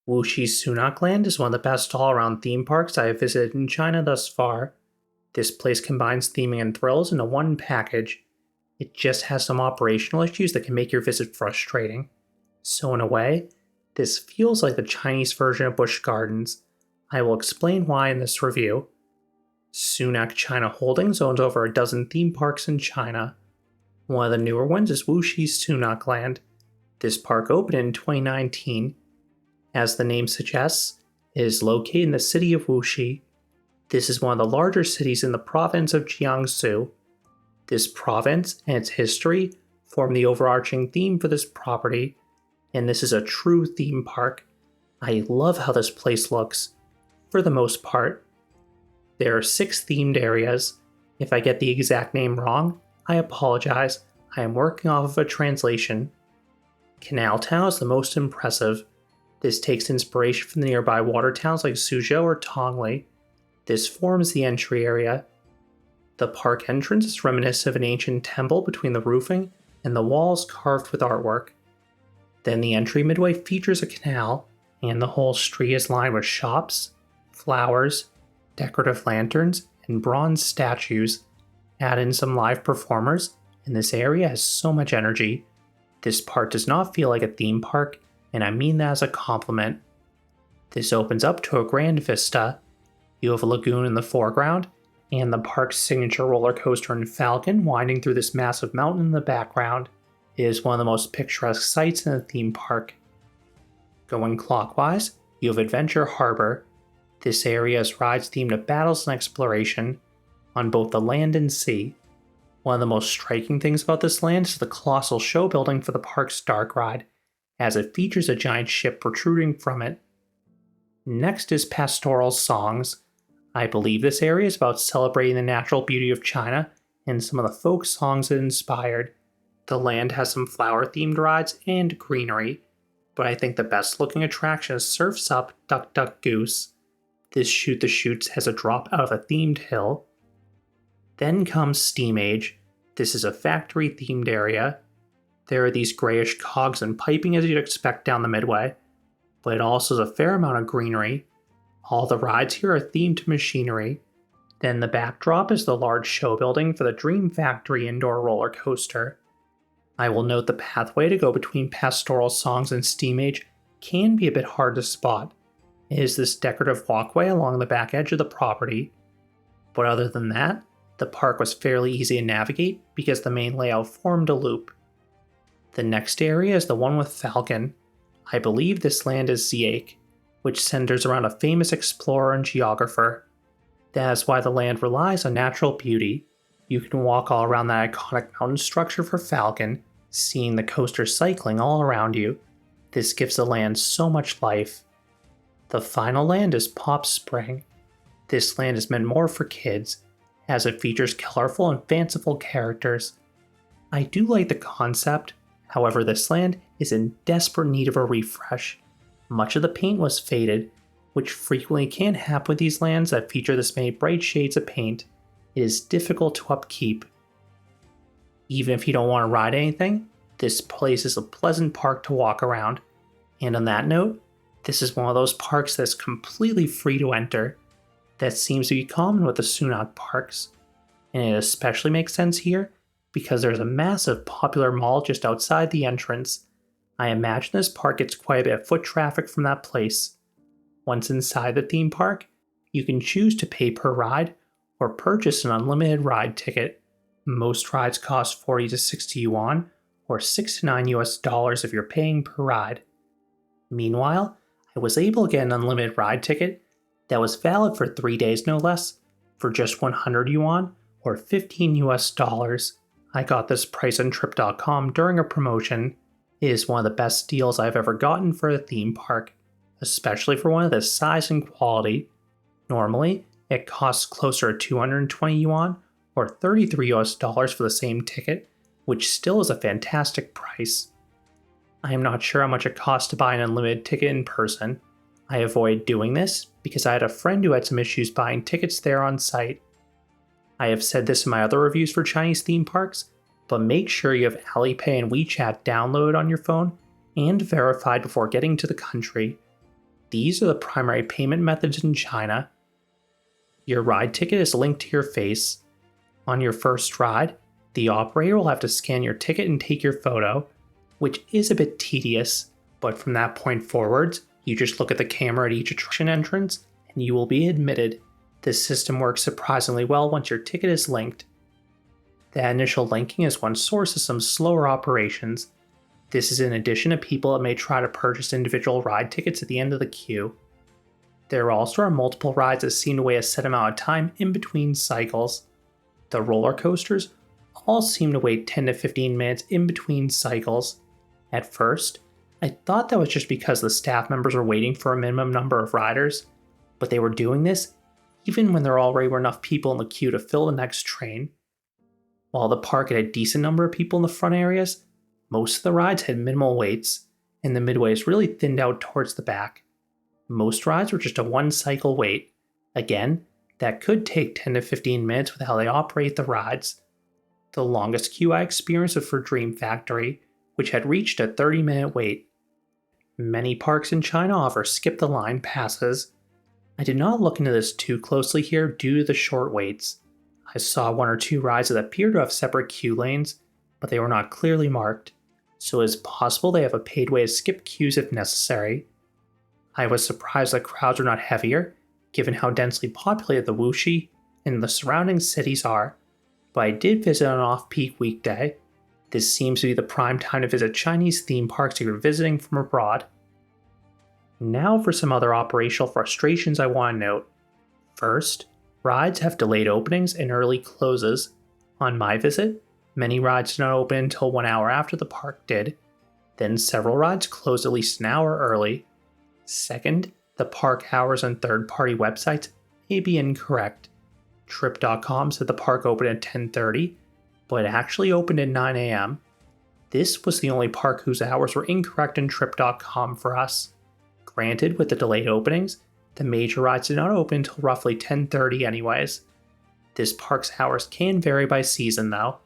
Wuxi Sunac Land is one of the best all-around theme parks I have visited in China thus far. This place combines theming and thrills into one package. It just has some operational issues that can make your visit frustrating. So in a way, this feels like the Chinese version of Busch Gardens. I will explain why in this review. Sunac China Holdings owns over a dozen theme parks in China. One of the newer ones is Wuxi Sunac Land. This park opened in 2019. As the name suggests, it is located in the city of Wuxi. This is one of the larger cities in the province of Jiangsu. This province and its history form the overarching theme for this property, and this is a true theme park. I love how this place looks, for the most part. There are 6 themed areas. If I get the exact name wrong, I apologize. I am working off of a translation. Canal Town is the most impressive. This takes inspiration from the nearby water towns like Suzhou or Tongli. This forms the entry area. The park entrance is reminiscent of an ancient temple between the roofing and the walls carved with artwork. Then the entry midway features a canal, and the whole street is lined with shops, flowers, decorative lanterns, and bronze statues. Add in some live performers, and this area has so much energy. This part does not feel like a theme park, and I mean that as a compliment. This opens up to a grand vista. You have a lagoon in the foreground, and the park's signature roller coaster and Falcon winding through this massive mountain in the background. It is one of the most picturesque sights in a theme park. Going clockwise, you have Adventure Harbor. This area has rides themed to battles and exploration, on both the land and sea. One of the most striking things about this land is the colossal show building for the park's dark ride, as it features a giant ship protruding from it. Next is Pastoral Songs. I believe this area is about celebrating the natural beauty of China and some of the folk songs it inspired. The land has some flower-themed rides and greenery, but I think the best looking attraction is Surf's Up Duck Duck Goose. This Shoot the Chutes has a drop out of a themed hill. Then comes Steam Age. This is a factory-themed area. There are these grayish cogs and piping as you'd expect down the midway, but it also has a fair amount of greenery. All the rides here are themed to machinery. Then the backdrop is the large show building for the Dream Factory indoor roller coaster. I will note the pathway to go between Pastoral Songs and Steam Age can be a bit hard to spot. It is this decorative walkway along the back edge of the property. But other than that, the park was fairly easy to navigate because the main layout formed a loop. The next area is the one with Falcon. I believe this land is Ziake, which centers around a famous explorer and geographer. That is why the land relies on natural beauty. You can walk all around that iconic mountain structure for Falcon, seeing the coaster cycling all around you. This gives the land so much life. The final land is Pop Spring. This land is meant more for kids, as it features colorful and fanciful characters. I do like the concept. However, this land is in desperate need of a refresh. Much of the paint was faded, which frequently can happen with these lands that feature this many bright shades of paint. It is difficult to upkeep. Even if you don't want to ride anything, this place is a pleasant park to walk around. And on that note, this is one of those parks that's completely free to enter. That seems to be common with the Sunac parks. And it especially makes sense here because there's a massive popular mall just outside the entrance. I imagine this park gets quite a bit of foot traffic from that place. Once inside the theme park, you can choose to pay per ride or purchase an unlimited ride ticket. Most rides cost 40 to 60 yuan, or $6 to $9 if you're paying per ride. Meanwhile, I was able to get an unlimited ride ticket that was valid for 3 days no less, for just 100 yuan, or $15. I got this price on trip.com during a promotion. It is one of the best deals I've ever gotten for a theme park, especially for one of this size and quality. Normally, it costs closer to 220 yuan, or $33 for the same ticket, which still is a fantastic price. I am not sure how much it costs to buy an unlimited ticket in person. I avoided doing this because I had a friend who had some issues buying tickets there on site. I have said this in my other reviews for Chinese theme parks, but make sure you have Alipay and WeChat downloaded on your phone and verified before getting to the country. These are the primary payment methods in China. Your ride ticket is linked to your face. On your first ride, the operator will have to scan your ticket and take your photo, which is a bit tedious, but from that point forwards, you just look at the camera at each attraction entrance and you will be admitted. This system works surprisingly well once your ticket is linked. The initial linking is one source of some slower operations. This is in addition to people that may try to purchase individual ride tickets at the end of the queue. There also are multiple rides that seem to wait a set amount of time in between cycles. The roller coasters all seem to wait 10 to 15 minutes in between cycles. At first, I thought that was just because the staff members were waiting for a minimum number of riders, but they were doing this even when there already were enough people in the queue to fill the next train. While the park had a decent number of people in the front areas, most of the rides had minimal waits, and the midways really thinned out towards the back. Most rides were just a one-cycle wait. Again, that could take 10 to 15 minutes with how they operate the rides. The longest queue I experienced was for Dream Factory, which had reached a 30-minute wait. Many parks in China offer skip-the-line passes. I did not look into this too closely here due to the short waits. I saw one or two rides that appear to have separate queue lanes, but they were not clearly marked, so it is possible they have a paid way to skip queues if necessary. I was surprised that crowds were not heavier, given how densely populated the Wuxi and the surrounding cities are, but I did visit on an off-peak weekday. This seems to be the prime time to visit Chinese theme parks if you're visiting from abroad. Now for some other operational frustrations I want to note. First, rides have delayed openings and early closes. On my visit, many rides did not open until 1 hour after the park did. Then several rides closed at least an hour early. Second, the park hours on third-party websites may be incorrect. Trip.com said the park opened at 10:30, but it actually opened at 9 a.m. This was the only park whose hours were incorrect in Trip.com for us. Granted, with the delayed openings, the major rides did not open until roughly 10:30 anyways. This park's hours can vary by season though.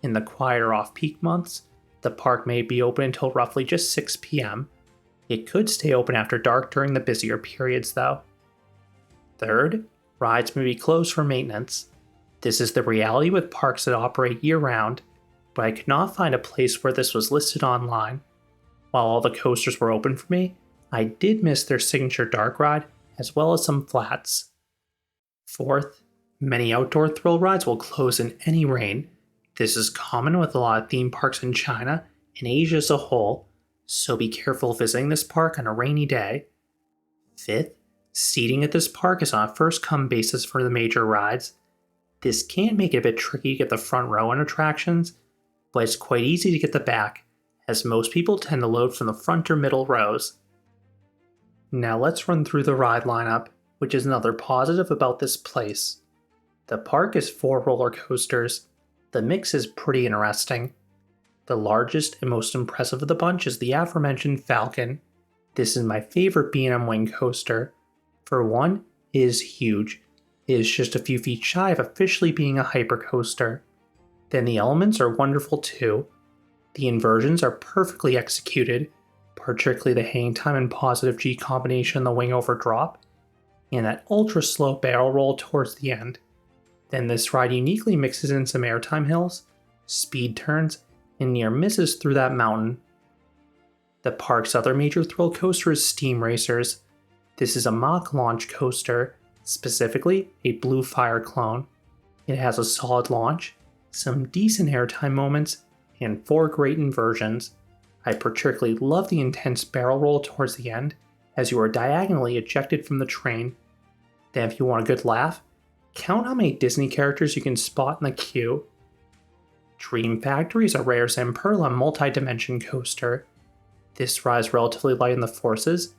In the quieter off-peak months, the park may be open until roughly just 6 p.m. It could stay open after dark during the busier periods though. Third, rides may be closed for maintenance. This is the reality with parks that operate year-round, but I could not find a place where this was listed online. While all the coasters were open for me, I did miss their signature dark ride, as well as some flats. Fourth, many outdoor thrill rides will close in any rain. This is common with a lot of theme parks in China and Asia as a whole, so be careful visiting this park on a rainy day. Fifth, seating at this park is on a first-come basis for the major rides. This can make it a bit tricky to get the front row on attractions, but it's quite easy to get the back, as most people tend to load from the front or middle rows. Now let's run through the ride lineup, which is another positive about this place. The park is 4 roller coasters. The mix is pretty interesting. The largest and most impressive of the bunch is the aforementioned Falcon. This is my favorite B&M wing coaster. For one, it is huge. It is just a few feet shy of officially being a hypercoaster. Then the elements are wonderful too. The inversions are perfectly executed, particularly the hang time and positive G combination in the wing over drop, and that ultra slow barrel roll towards the end. Then this ride uniquely mixes in some airtime hills, speed turns, and near misses through that mountain. The park's other major thrill coaster is Steam Racers. This is a mock launch coaster, specifically a Blue Fire clone. It has a solid launch, some decent airtime moments, and 4 great inversions. I particularly love the intense barrel roll towards the end, as you are diagonally ejected from the train. Then if you want a good laugh, count how many Disney characters you can spot in the queue. Dream Factory is a rare Zamperla multi-dimension coaster. This ride is relatively light in the forces,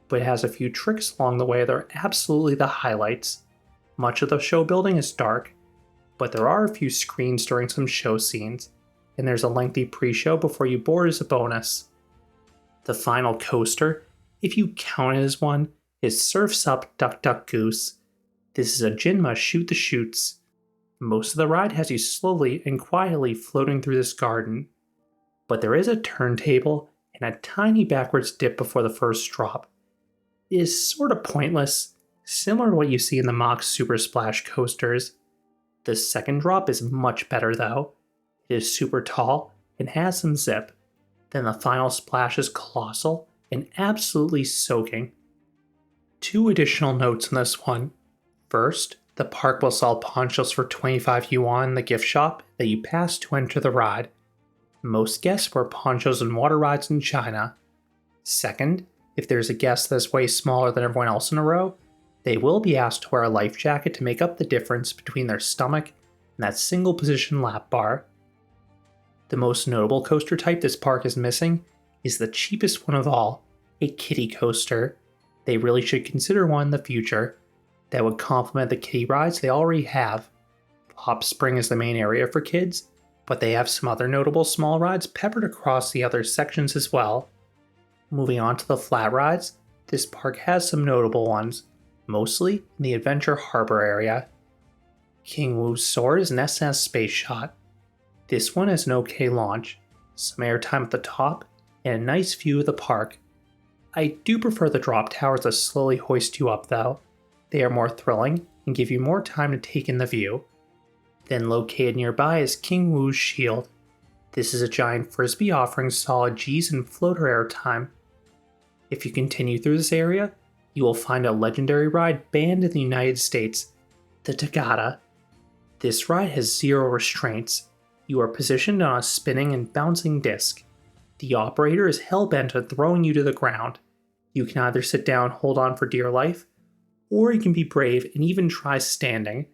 but it has a few tricks along the way that are absolutely the highlights. Much of the show building is dark, but there are a few screens during some show scenes, and there's a lengthy pre-show before you board as a bonus. The final coaster, if you count it as one, is Surf's Up Duck Duck Goose. This is a Jinma shoot the chutes. Most of the ride has you slowly and quietly floating through this garden, but there is a turntable and a tiny backwards dip before the first drop. is sort of pointless, similar to what you see in the mock Super Splash coasters. The second drop is much better though. It is super tall and has some zip. Then the final splash is colossal and absolutely soaking. Two additional notes on this one. First, the park will sell ponchos for 25 yuan in the gift shop that you pass to enter the ride. Most guests wear ponchos in water rides in China. Second, if there's a guest that's way smaller than everyone else in a row, they will be asked to wear a life jacket to make up the difference between their stomach and that single position lap bar. The most notable coaster type this park is missing is the cheapest one of all, a kiddie coaster. They really should consider one in the future that would complement the kiddie rides they already have. Hop Spring is the main area for kids, but they have some other notable small rides peppered across the other sections as well. Moving on to the flat rides, this park has some notable ones, mostly in the Adventure Harbor area. King Wu's Sword is an SS space shot. This one has an okay launch, some airtime at the top, and a nice view of the park. I do prefer the drop towers that slowly hoist you up though. They are more thrilling and give you more time to take in the view. Then located nearby is King Wu's Shield. This is a giant frisbee offering solid G's and floater airtime. If you continue through this area, you will find a legendary ride banned in the United States, the Tagada. This ride has zero restraints. You are positioned on a spinning and bouncing disc. The operator is hell-bent on throwing you to the ground. You can either sit down, hold on for dear life, or you can be brave and even try standing.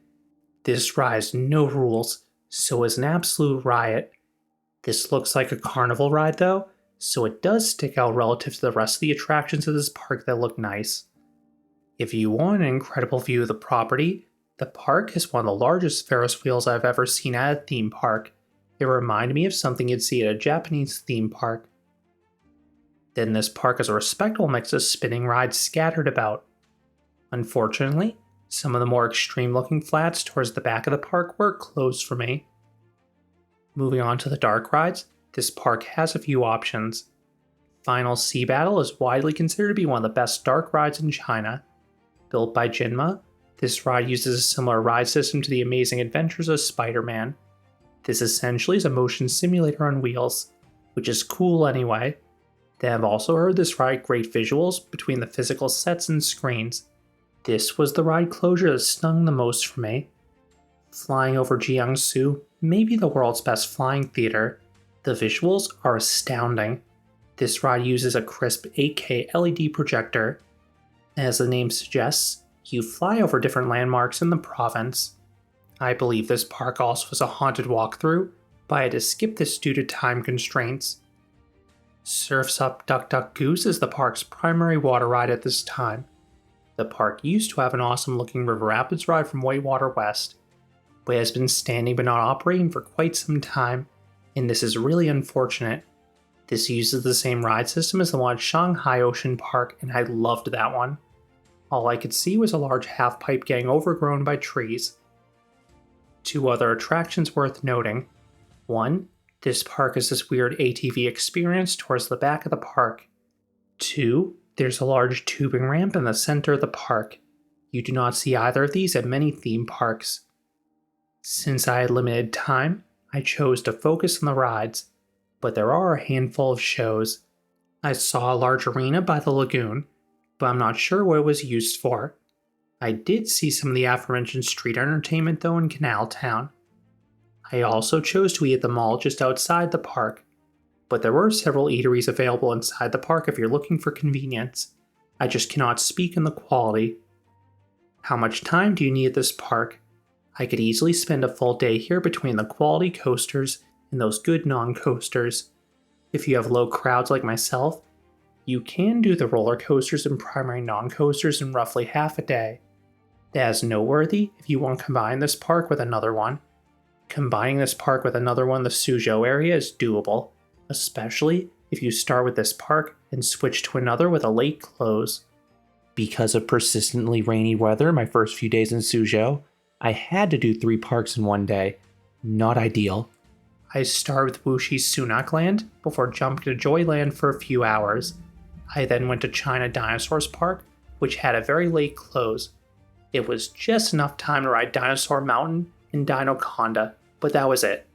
This ride has no rules, so is an absolute riot. This looks like a carnival ride though, so it does stick out relative to the rest of the attractions of this park that look nice. If you want an incredible view of the property, the park has one of the largest Ferris wheels I've ever seen at a theme park. It reminded me of something you'd see at a Japanese theme park. Then this park has a respectable mix of spinning rides scattered about. Unfortunately, some of the more extreme looking flats towards the back of the park were closed for me. Moving on to the dark rides, this park has a few options. Final Sea Battle is widely considered to be one of the best dark rides in China. Built by Jinma, this ride uses a similar ride system to the Amazing Adventures of Spider-Man. This essentially is a motion simulator on wheels, which is cool anyway. They have also heard this ride great visuals between the physical sets and screens. This was the ride closure that stung the most for me. Flying over Jiangsu may be the world's best flying theater. The visuals are astounding. This ride uses a crisp 8K LED projector. As the name suggests, you fly over different landmarks in the province. I believe this park also has a haunted walkthrough, but I had to skip this due to time constraints. Surf's Up Duck Duck Goose is the park's primary water ride at this time. The park used to have an awesome looking River Rapids ride from Whitewater West, but it has been standing but not operating for quite some time, and this is really unfortunate. This uses the same ride system as the one at Shanghai Ocean Park, and I loved that one. All I could see was a large half-pipe getting overgrown by trees. Two other attractions worth noting. One, this park has this weird ATV experience towards the back of the park. Two, there's a large tubing ramp in the center of the park. You do not see either of these at many theme parks. Since I had limited time, I chose to focus on the rides, but there are a handful of shows. I saw a large arena by the lagoon, but I'm not sure what it was used for. I did see some of the aforementioned street entertainment though in Canal Town. I also chose to eat at the mall just outside the park, but there were several eateries available inside the park if you're looking for convenience. I just cannot speak on the quality. How much time do you need at this park? I could easily spend a full day here between the quality coasters and those good non-coasters. If you have low crowds like myself, you can do the roller coasters and primary non-coasters in roughly half a day. That is noteworthy if you want to combine this park with another one. Combining this park with another one in the Suzhou area is doable, especially if you start with this park and switch to another with a late close. Because of persistently rainy weather my first few days in Suzhou, I had to do 3 parks in one day. Not ideal. I started with Wuxi Sunac Land before jumping to Joyland for a few hours. I then went to China Dinosaurs Park which had a very late close. It was just enough time to ride Dinosaur Mountain and Dinoconda, but that was it.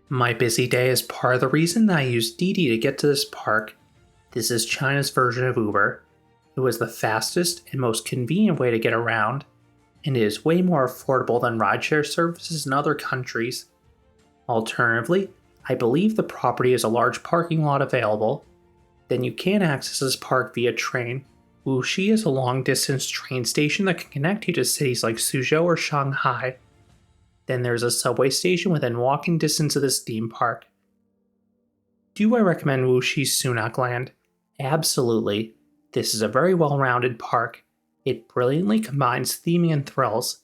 My busy day is part of the reason that I used Didi to get to this park. This is China's version of Uber. It was the fastest and most convenient way to get around, and it is way more affordable than rideshare services in other countries. Alternatively, I believe the property has a large parking lot available. Then you can access this park via train. Wuxi is a long-distance train station that can connect you to cities like Suzhou or Shanghai. Then there's a subway station within walking distance of this theme park. Do I recommend Wuxi Sunac Land? Absolutely. This is a very well-rounded park. It brilliantly combines theming and thrills.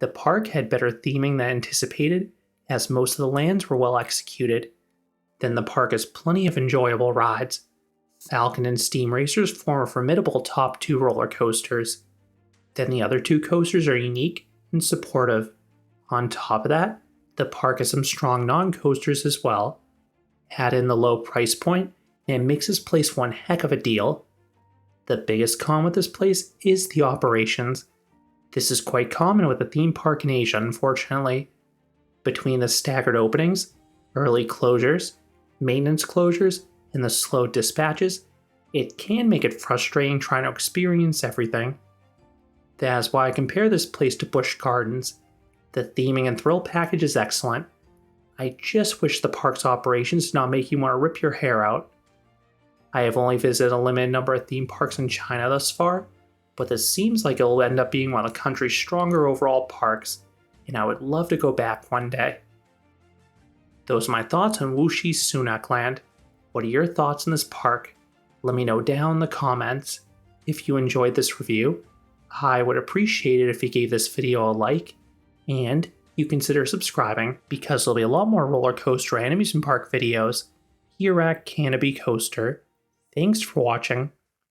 The park had better theming than anticipated, as most of the lands were well executed. Then the park has plenty of enjoyable rides. Falcon and Steam Racers form a formidable top 2 roller coasters. Then the other 2 coasters are unique and supportive. On top of that, the park has some strong non-coasters as well. Add in the low price point, and it makes this place one heck of a deal. The biggest con with this place is the operations. This is quite common with a theme park in Asia, unfortunately. Between the staggered openings, early closures, maintenance closures, and the slow dispatches, it can make it frustrating trying to experience everything. That's why I compare this place to Busch Gardens. The theming and thrill package is excellent. I just wish the park's operations did not make you want to rip your hair out. I have only visited a limited number of theme parks in China thus far, but this seems like it will end up being one of the country's stronger overall parks, and I would love to go back one day. Those are my thoughts on Wuxi Sunac Land. What are your thoughts on this park? Let me know down in the comments. If you enjoyed this review, I would appreciate it if you gave this video a like, and you consider subscribing, because there'll be a lot more roller coaster and amusement park videos here at Canopy Coaster. Thanks for watching.